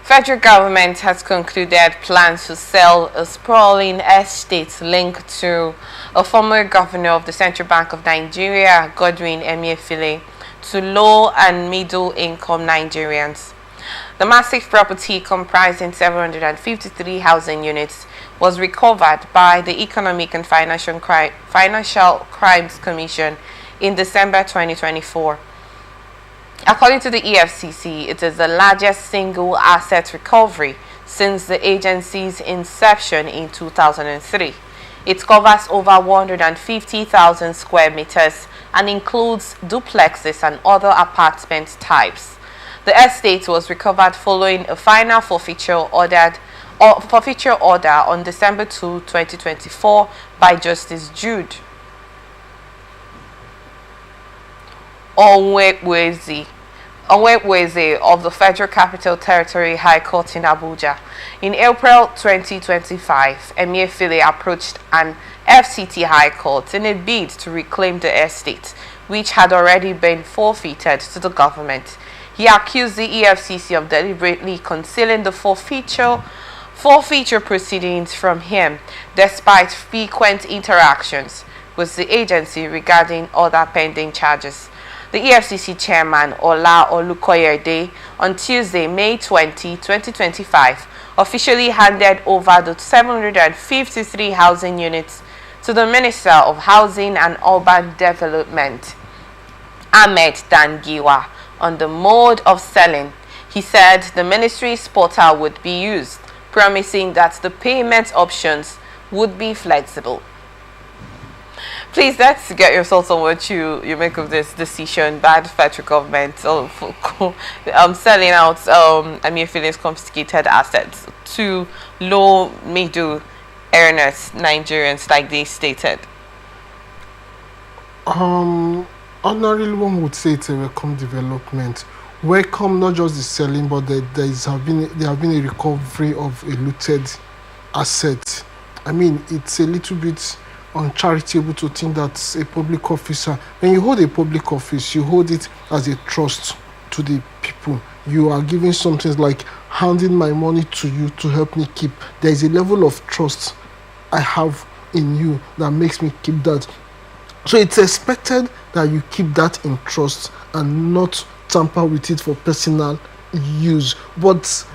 Federal government has concluded plans to sell a sprawling estate linked to a former governor of the Central Bank of Nigeria, Godwin Emefiele, to low and middle income Nigerians. The massive property, comprising 753 housing units, was recovered by the Economic and Financial Crimes Commission in December 2024. According to the EFCC, it is the largest single asset recovery since the agency's inception in 2003. It covers over 150,000 square meters and includes duplexes and other apartment types. The estate was recovered following a final forfeiture order on December 2, 2024 by Justice Jude Onwebweze of the Federal Capital Territory High Court in Abuja. In April 2025, Emefiele approached an FCT High Court in a bid to reclaim the estate, which had already been forfeited to the government. He accused the EFCC of deliberately concealing the forfeiture proceedings from him, despite frequent interactions with the agency regarding other pending charges. The EFCC chairman, Ola Olukoyede, on Tuesday, May 20, 2025, officially handed over the 753 housing units to the Minister of Housing and Urban Development, Ahmed Dangiwa, on the mode of selling. He said the ministry's portal would be used, promising that the payment options would be flexible. Please, let's get your thoughts on what you make of this decision by the federal government of selling out Emefiele's confiscated assets to low, middle earners, Nigerians, like they stated. Ordinarily, one would say it's a welcome development. Welcome not just the selling, but there have been a recovery of a looted asset. I mean, it's a little bit uncharitable to think that a public officer, when you hold a public office, you hold it as a trust to the people. You are giving something like handing my money to you to help me keep. There is a level of trust I have in you that makes me keep that. So it's expected that you keep that in trust and not tamper with it for personal use. But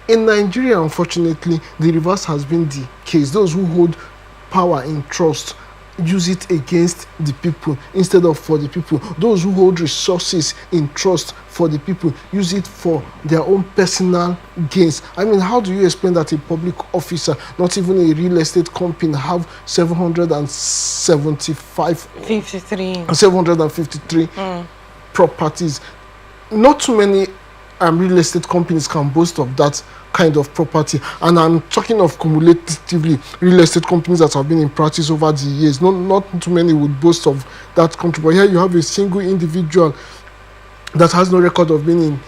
in Nigeria, unfortunately, the reverse has been the case. Those who hold power in trust use it against the people instead of for the people. Those who hold resources in trust for the people use it for their own personal gains. I mean, how do you explain that a public officer, not even a real estate company, have 753 properties? Not too many real estate companies can boast of that kind of property, and I'm talking of cumulatively real estate companies that have been in practice over the years. Not too many would boast of that country, but here you have a single individual that has no record of being in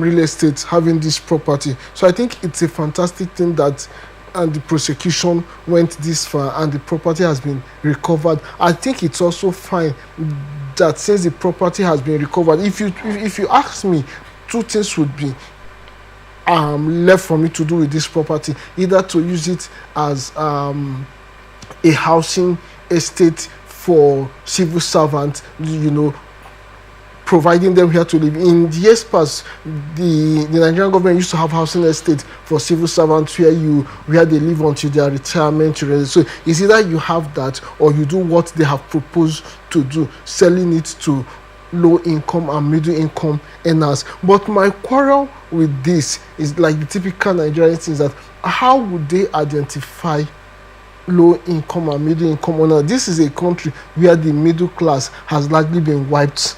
real estate having this property. So I think it's a fantastic thing that the prosecution went this far and the property has been recovered. I think it's also fine that since the property has been recovered, if you ask me, two things would be left for me to do with this property: either to use it as a housing estate for civil servants, providing them here to live. In the years past, the Nigerian government used to have housing estate for civil servants where they live until their retirement. So it's either you have that or you do what they have proposed to do, selling it to low income and middle income earners. But my quarrel with this is like the typical Nigerian things, that how would they identify low income and middle income earners? This is a country where the middle class has largely been wiped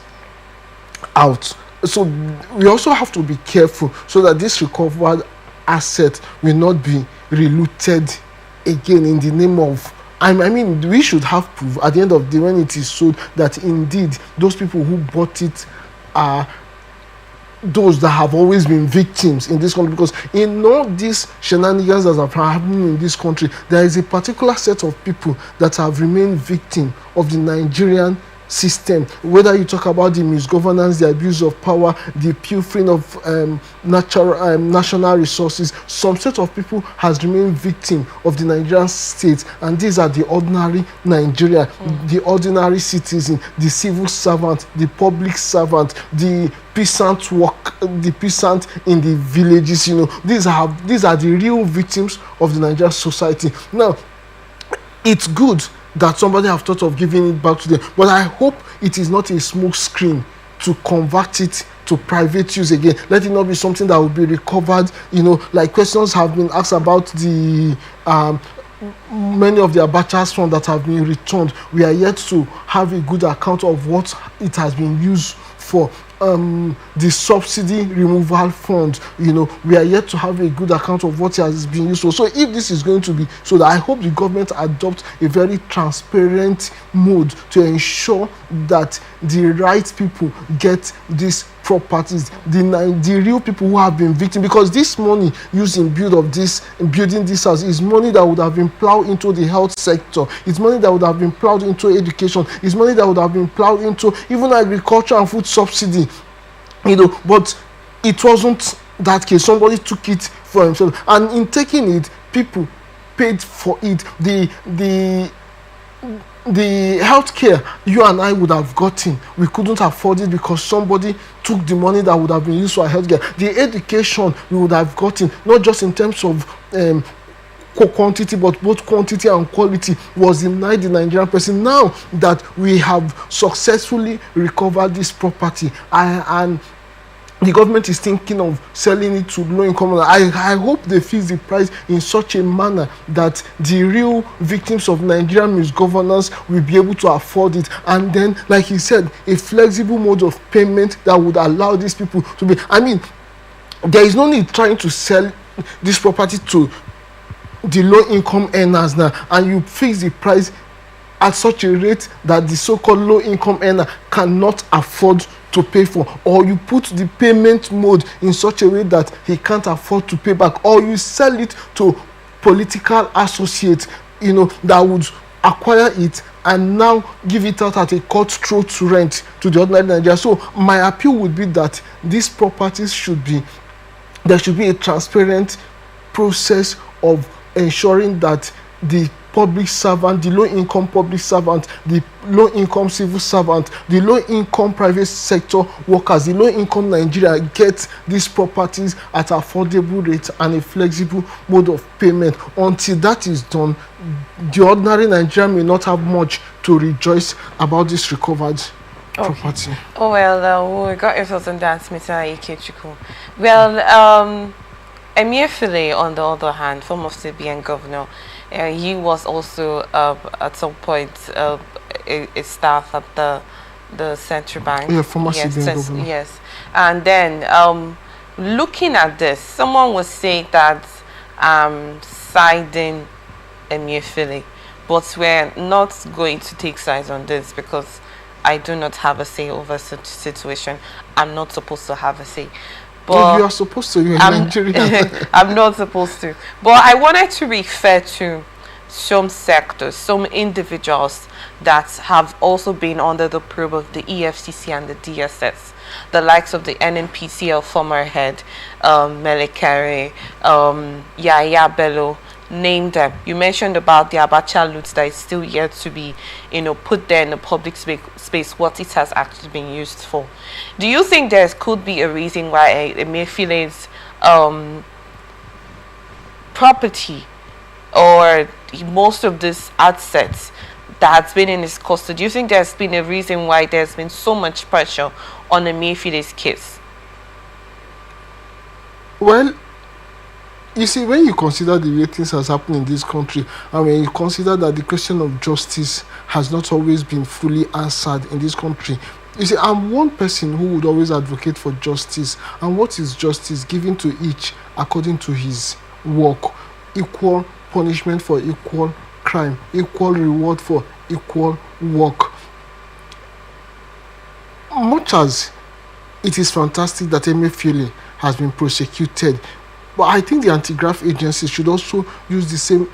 out. So we also have to be careful so that this recovered asset will not be relooted again in the name of, I mean, we should have proof at the end of the day when it is sold that indeed those people who bought it are those that have always been victims in this country. Because in all these shenanigans that are happening in this country, there is a particular set of people that have remained victim of the Nigerian system, whether you talk about the misgovernance, the abuse of power, the pilfering of national resources. Some set of people has remained victim of the Nigerian state, and these are the ordinary Nigeria, the ordinary citizen, the civil servant, the public servant, the peasant in the villages. These are the real victims of the Nigerian society. Now, it's good that somebody have thought of giving it back to them, but I hope it is not a smoke screen to convert it to private use again. Let it not be something that will be recovered. Like questions have been asked about the many of the Abacha's funds that have been returned. We are yet to have a good account of what it has been used for. The subsidy removal fund, we are yet to have a good account of what it has been used for. So if this is going to be, so that I hope the government adopt a very transparent mode to ensure that the right people get these properties, the real people who have been victims, because this money used in building this house is money that would have been plowed into the health sector, it's money that would have been plowed into education, it's money that would have been plowed into even agriculture and food subsidy, but it wasn't that case. Somebody took it for himself, and in taking it, people paid for it. The healthcare you and I would have gotten, we couldn't afford it because somebody took the money that would have been used for healthcare. The education we would have gotten, not just in terms of quantity, but both quantity and quality, was denied the Nigerian person. Now that we have successfully recovered this property, and the government is thinking of selling it to low income. I hope they fix the price in such a manner that the real victims of Nigerian misgovernance will be able to afford it. And then, like he said, a flexible mode of payment that would allow these people to be. There is no need trying to sell this property to the low income earners now, and you fix the price at such a rate that the so-called low income earner cannot afford to pay for, or you put the payment mode in such a way that he can't afford to pay back, or you sell it to political associates, that would acquire it and now give it out at a cutthroat rent to the ordinary Nigerian. So my appeal would be that these properties there should be a transparent process of ensuring that the public servant, the low-income public servant, the low-income civil servant, the low-income private sector workers, the low-income Nigeria get these properties at affordable rates and a flexible mode of payment. Until that is done, the ordinary Nigerian may not have much to rejoice about this recovered property. Oh, well, we got your thoughts on that, Mr. Ikechukwu. Well, Emefiele, on the other hand, former CBN governor, he was also at some point a staff at the central bank. Yeah, former CBN governor. Yes, and then looking at this, someone was saying that siding Emefiele, but we're not going to take sides on this because I do not have a say over such situation. I'm not supposed to have a say. But you are supposed to, you're Nigerian. I'm not supposed to. But I wanted to refer to some sectors, some individuals that have also been under the probe of the EFCC and the DSS. The likes of the NNPCL former head, Melekere, Yaya Bello, name them. You mentioned about the Abacha loot that is still yet to be, put there in the public space, what it has actually been used for. Do you think there could be a reason why Emefiele's property or most of these assets that's been in his custody, do you think there's been a reason why there's been so much pressure on Emefiele's case? Well, you see, when you consider the way things has happened in this country, and when you consider that the question of justice has not always been fully answered in this country, you see, I'm one person who would always advocate for justice. And what is justice? Given to each according to his work. Equal punishment for equal crime. Equal reward for equal work. Much as it is fantastic that Emefiele has been prosecuted, but I think the anti-graft agencies should also use the same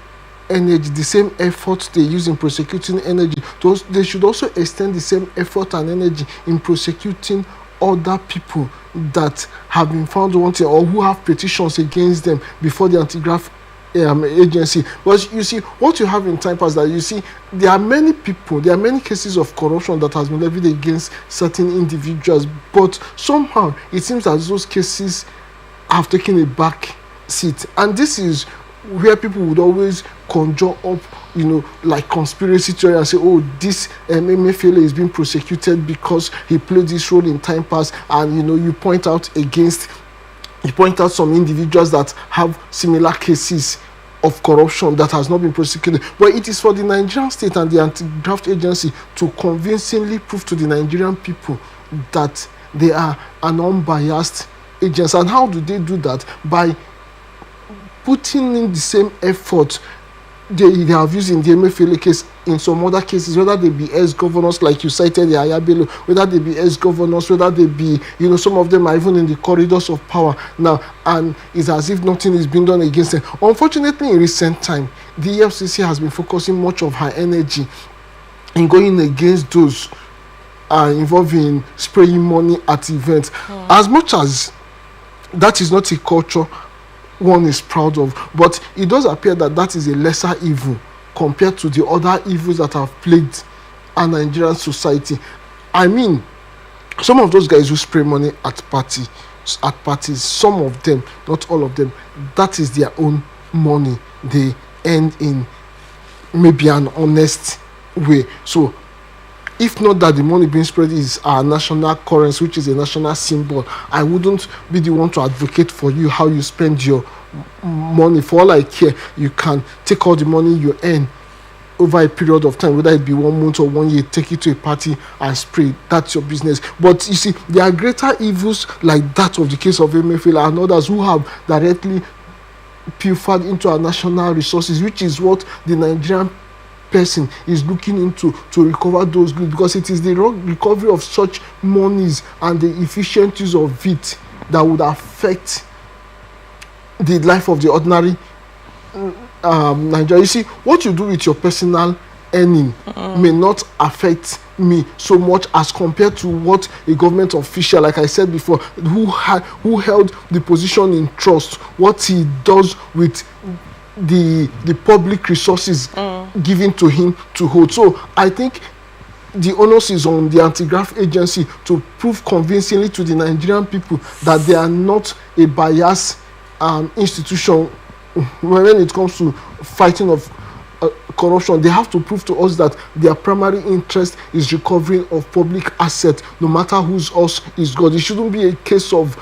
energy, the same effort they use in prosecuting energy, they should also extend the same effort and energy in prosecuting other people that have been found wanting or who have petitions against them before the anti-graft agency. But you see, what you have in time past, that you see there are many cases of corruption that has been levied against certain individuals, but somehow it seems that those cases have taken a back seat, and this is where people would always conjure up, like conspiracy theory and say, oh, this Emefiele is being prosecuted because he played this role in time past, and you point out some individuals that have similar cases of corruption that has not been prosecuted. But it is for the Nigerian state and the anti-graft agency to convincingly prove to the Nigerian people that they are an unbiased agency. And how do they do that? By putting in the same effort they have used in the Emefiele case, in some other cases, whether they be ex-governors, like you cited the Ayabelo, whether they be ex-governors, whether they be, some of them are even in the corridors of power now, and it's as if nothing is being done against them. Unfortunately, in recent time, the EFCC has been focusing much of her energy in going against those involved in spraying money at events. As much as that is not a culture one is proud of, but it does appear that is a lesser evil compared to the other evils that have plagued our Nigerian society. I mean, some of those guys who spray money at parties, some of them, not all of them, that is their own money they earn in maybe an honest way. So if not that the money being spread is our national currency, which is a national symbol, I wouldn't be the one to advocate for you how you spend your money. For all I care, you can take all the money you earn over a period of time, whether it be 1 month or 1 year, take it to a party and spray. That's your business. But you see, there are greater evils like that of the case of Emefiele and others who have directly pilfered into our national resources, which is what the Nigerian person is looking into to recover those goods, because it is the recovery of such monies and the efficient use of it that would affect the life of the ordinary Nigeria. You see, what you do with your personal earning may not affect me so much as compared to what a government official, like I said before, who held the position in trust, what he does with the public resources given to him to hold. So I think the onus is on the anti-graft agency to prove convincingly to the Nigerian people that they are not a biased institution when it comes to fighting of corruption. They have to prove to us that their primary interest is recovering of public assets, no matter whose us is God. It shouldn't be a case of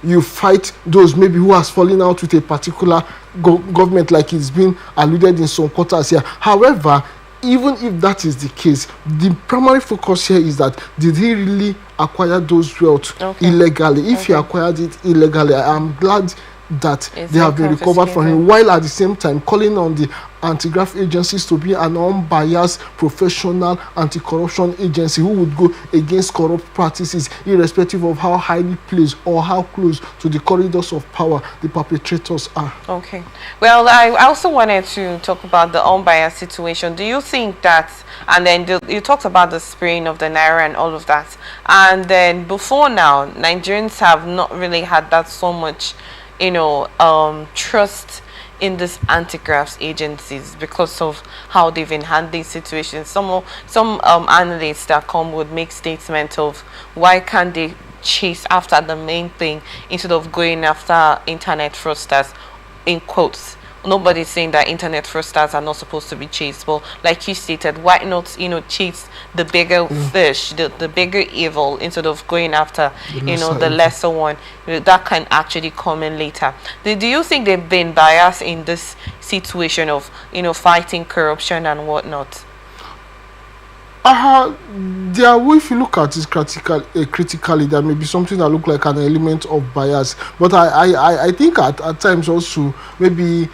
you fight those maybe who has fallen out with a particular government, like it's been alluded in some quarters here. However, even if that is the case, the primary focus here is that did he really acquire those wealth illegally? If he acquired it illegally, I am glad that they have been recovered from him, while at the same time calling on the anti-graft agencies to be an unbiased, professional anti-corruption agency who would go against corrupt practices, irrespective of how highly placed or how close to the corridors of power the perpetrators are. Okay. Well, I also wanted to talk about the unbiased situation. Do you think that, and then you talked about the spraying of the naira and all of that, and then before now, Nigerians have not really had that so much trust in these anti-graft agencies because of how they've been handling situations. Some analysts that come would make statements of why can't they chase after the main thing instead of going after internet fraudsters, in quotes. Nobody's saying that internet fraudsters are not supposed to be chased, but like you stated, why not chase the bigger fish, the bigger evil, instead of going after the lesser one that can actually come in later? Do you think they've been biased in this situation of fighting corruption and whatnot? If you look at it critically, there may be something that look like an element of bias, but I think at times also maybe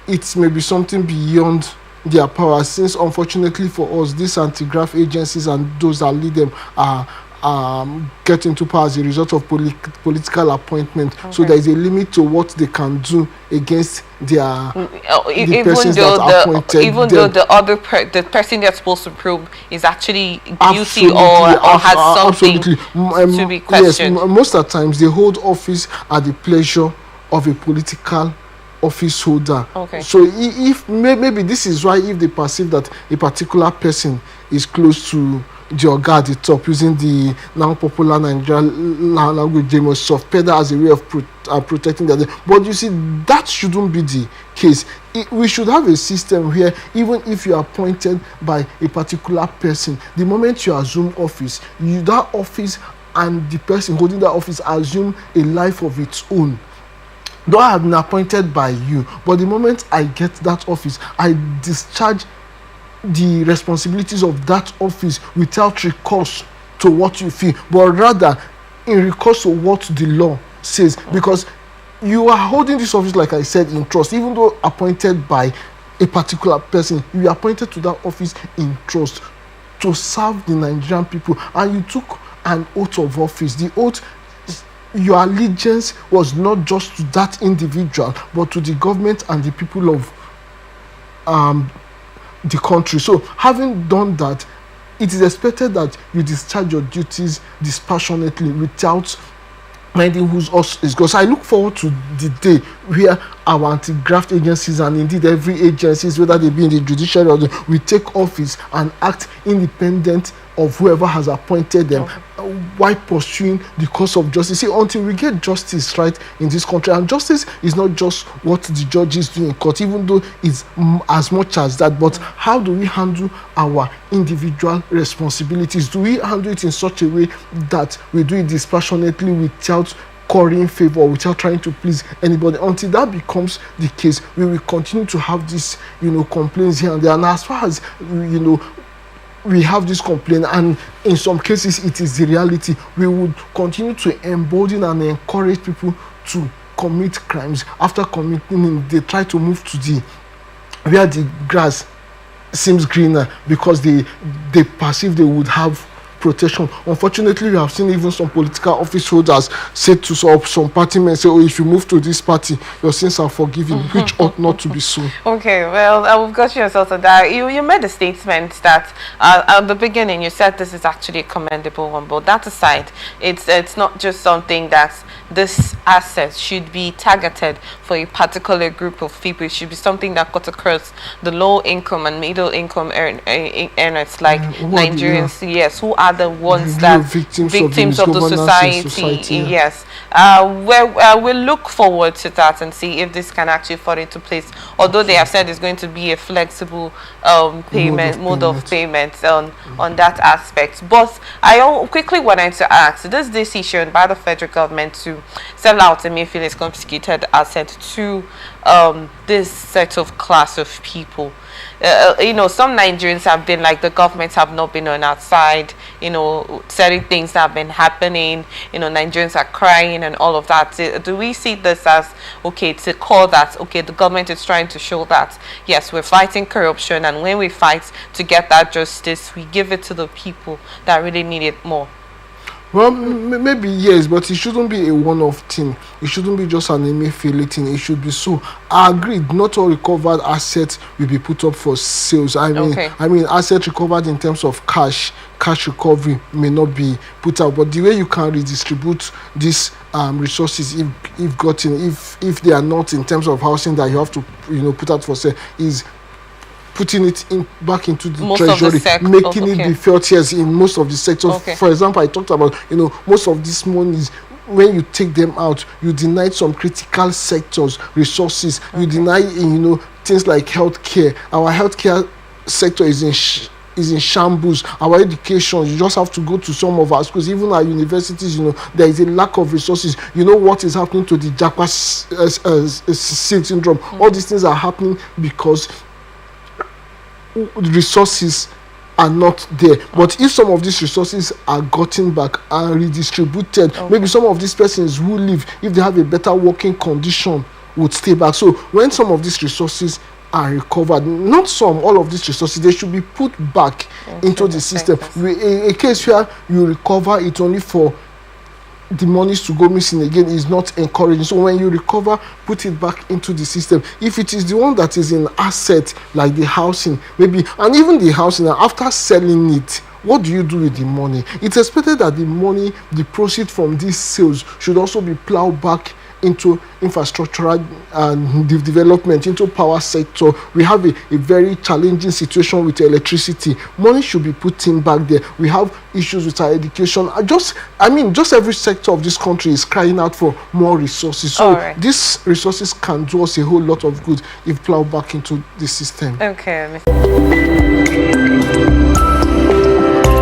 it may be something beyond their power, since unfortunately for us, these anti-graft agencies and those that lead them are get into power as a result of political appointment. Okay. So there is a limit to what they can do against their the persons though that appointed even them. though the person they're supposed to probe is actually guilty Absolutely, or has something absolutely. to be Yes, questioned. most of the times they hold office at the pleasure of a political office holder. Okay. So if maybe this is why, if they perceive that a particular person is close to the oga at the top, using the now popular Nigerian language, they must soft pedal as a way of protecting their. But you see, that shouldn't be the case. We should have a system where even if you are appointed by a particular person, the moment you assume office, that office and the person holding that office assume a life of its own. Though I have been appointed by you, but the moment I get that office, I discharge the responsibilities of that office without recourse to what you feel, but rather in recourse to what the law says. Because you are holding this office, like I said, in trust. Even though appointed by a particular person, you are appointed to that office in trust to serve the Nigerian people, and you took an oath of office. The oath, your allegiance was not just to that individual, but to the government and the people of the country. So having done that, it is expected that you discharge your duties dispassionately without minding whose us is God. So I look forward to the day where our anti-graft agencies, and indeed every agencies, whether they be in the judiciary or we take office and act independent of whoever has appointed them, while pursuing the cause of justice. See, until we get justice right in this country, and justice is not just what the judges do in court, even though it's as much as that, but how do we handle our individual responsibilities? Do we handle it in such a way that we do it dispassionately without currying favor, without trying to please anybody? Until that becomes the case, we will continue to have this, complaints here and there. And as far as, we have this complaint, and in some cases it is the reality, we would continue to embolden and encourage people to commit crimes. After committing, they try to move to where the grass seems greener, because they perceive they would have protection. Unfortunately, we have seen even some political office holders say to some party men, say, if you move to this party, your sins are forgiven, which ought not to be so. Okay, well, we've got your thoughts on that. You made a statement that at the beginning you said this is actually a commendable one, but that aside, it's not just something that this asset should be targeted for a particular group of people. It should be something that cuts across the low income and middle income earners, like Nigerians, yes, who are the ones that victims of the society. Yes, we'll look forward to that and see if this can actually fall into place. Although they have said it's going to be a flexible mode of payment on that aspect. But I quickly wanted to ask, this decision by the federal government to sell out Emefiele's confiscated asset to this set of class of people, some Nigerians have been like, the government have not been on our side, certain things that have been happening, Nigerians are crying and all of that. Do we see this as, okay, to call that, okay, the government is trying to show that, yes, we're fighting corruption, and when we fight to get that justice, we give it to the people that really need it more? Well, maybe yes, but it shouldn't be a one-off thing. It shouldn't be just an Emefiele thing. It should be so. I agreed. Not all recovered assets will be put up for sales. I mean, assets recovered in terms of cash recovery may not be put out. But the way you can redistribute these resources, if they are not in terms of housing that you have to put out for sale, is putting it back into the treasury, making it be felt, yes, in most of the sectors. For example, I talked about, most of these monies, when you take them out, you deny some critical sectors resources. You deny, things like healthcare. Our healthcare sector is in shambles. Our education, you just have to go to some of our schools, even our universities, there is a lack of resources. What is happening to the Japa syndrome? All these things are happening because resources are not there. But if some of these resources are gotten back and redistributed, maybe some of these persons who live, if they have a better working condition, would stay back. So when some of these resources are recovered. Not some, all of these resources, they should be put back into the system. A case where you recover it only for the monies to go missing again is not encouraging. So when you recover, put it back into the system. If it is the one that is in asset, like the housing, maybe, and even the housing, after selling it, what do you do with the money? It's expected that the money, the proceeds from these sales should also be plowed back into infrastructural development, into power sector. We have a very challenging situation with electricity. Money should be put in back there. We have issues with our education. Just every sector of this country is crying out for more resources. So these resources can do us a whole lot of good if plowed back into the system. Okay.